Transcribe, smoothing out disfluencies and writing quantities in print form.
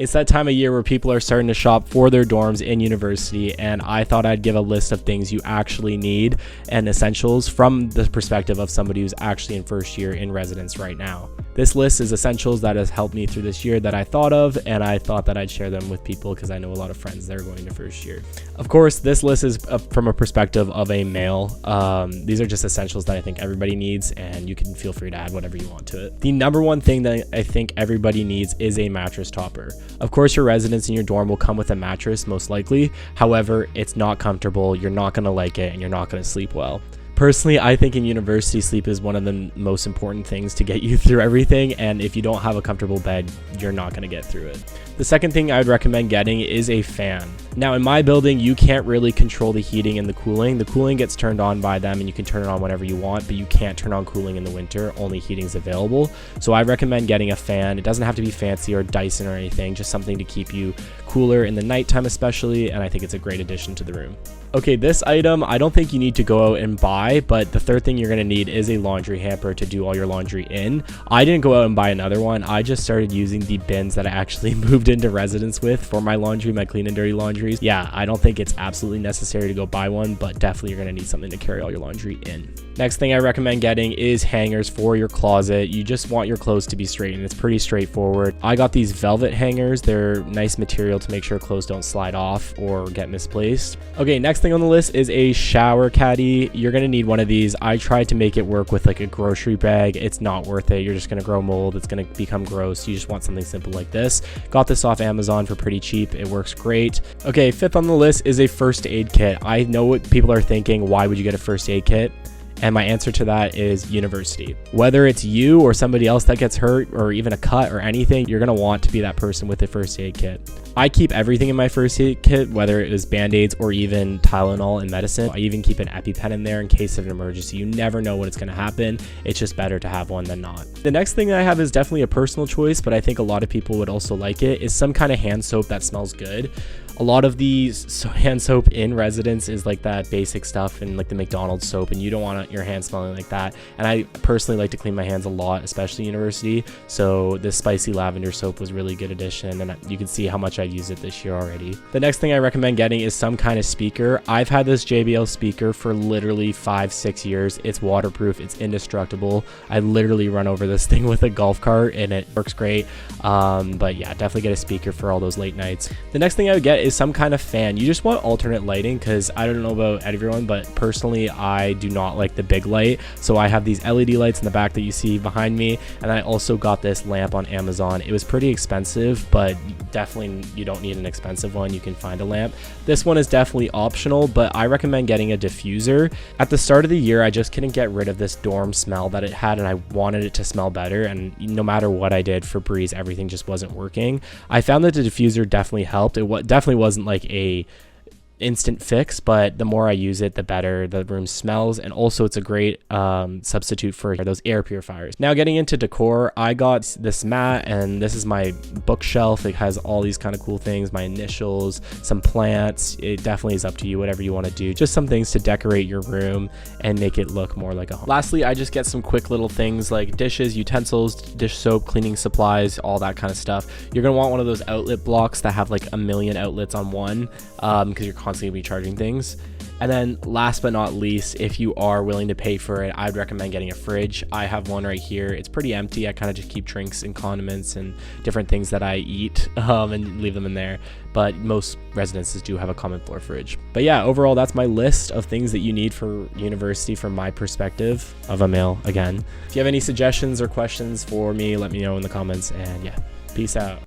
It's that time of year where people are starting to shop for their dorms in university, and I thought I'd give a list of things you actually need and essentials from the perspective of somebody who's actually in first year in residence right now. This list is essentials that has helped me through this year that I thought of, and I thought that I'd share them with people because I know a lot of friends that are going to first year. Of course, this list is from a perspective of a male. These are just essentials that I think everybody needs, and you can feel free to add whatever you want to it. The number one thing that I think everybody needs is a mattress topper. Of course, your residence in your dorm will come with a mattress most likely. However, it's not comfortable, you're not going to like it, and you're not going to sleep well. Personally, I think in university, sleep is one of the most important things to get you through everything, and if you don't have a comfortable bed, you're not going to get through it. The second thing I would recommend getting is a fan. Now, in my building, you can't really control the heating and the cooling. The cooling gets turned on by them, and you can turn it on whenever you want, but you can't turn on cooling in the winter. Only heating is available. So I recommend getting a fan. It doesn't have to be fancy or Dyson or anything, just something to keep you cooler in the nighttime especially, and I think it's a great addition to the room. Okay, this item I don't think you need to go out and buy, but the third thing you're going to need is a laundry hamper to do all your laundry in. I didn't go out and buy another one. I just started using the bins that I actually moved into residence with for my laundry, my clean and dirty laundries. Yeah, I don't think it's absolutely necessary to go buy one, but definitely you're going to need something to carry all your laundry in. Next thing I recommend getting is hangers for your closet. You just want your clothes to be straight, and it's pretty straightforward. I got these velvet hangers. They're nice material to make sure clothes don't slide off or get misplaced. Okay, next thing on the list is a shower caddy. You're going to need one of these. I tried to make it work with like a grocery bag. It's not worth it. You're just going to grow mold. It's going to become gross. You just want something simple like this. Got this off Amazon for pretty cheap. It works great. Okay, fifth on the list is a first aid kit. I know what people are thinking. Why would you get a first aid kit? And my answer to that is university. Whether it's you or somebody else that gets hurt or even a cut or anything, you're going to want to be that person with a first aid kit. I keep everything in my first aid kit, whether it is Band-Aids or even Tylenol and medicine. I even keep an EpiPen in there in case of an emergency. You never know when it's going to happen. It's just better to have one than not. The next thing I have is definitely a personal choice, but I think a lot of people would also like it, is some kind of hand soap that smells good. A lot of these hand soap in residence is like that basic stuff and like the McDonald's soap, and you don't want your hands smelling like that. And I personally like to clean my hands a lot, especially university. So this spicy lavender soap was really good addition, and you can see how much I've used it this year already. The next thing I recommend getting is some kind of speaker. I've had this JBL speaker for literally 5-6 years. It's waterproof, it's indestructible. I literally run over this thing with a golf cart and it works great. But yeah, definitely get a speaker for all those late nights. The next thing I would get is some kind of fan. You just want alternate lighting, because I don't know about everyone, but personally I do not like the big light. So I have these LED lights in the back that you see behind me, and I also got this lamp on Amazon. It was pretty expensive, but definitely you don't need an expensive one. You can find a lamp. This one is definitely optional, but I recommend getting a diffuser. At the start of the year, I just couldn't get rid of this dorm smell that it had, and I wanted it to smell better, and no matter what I did for Breeze, everything just wasn't working. I found that the diffuser definitely helped. It definitely wasn't like a instant fix, but the more I use it, the better the room smells, and also it's a great substitute for those air purifiers. Now, getting into decor, I got this mat, and this is my bookshelf. It has all these kind of cool things, my initials, some plants. It definitely is up to you, whatever you want to do. Just some things to decorate your room and make it look more like a home. Lastly, I just get some quick little things like dishes, utensils, dish soap, cleaning supplies, all that kind of stuff. You're gonna want one of those outlet blocks that have like a million outlets on one, because you're constantly be charging things. And then last but not least, if you are willing to pay for it, I'd recommend getting a fridge. I have one right here. It's pretty empty. I kind of just keep drinks and condiments and different things that I eat and leave them in there. But most residences do have a common floor fridge. But yeah, overall, that's my list of things that you need for university from my perspective of a male again. If you have any suggestions or questions for me, let me know in the comments, and yeah, peace out.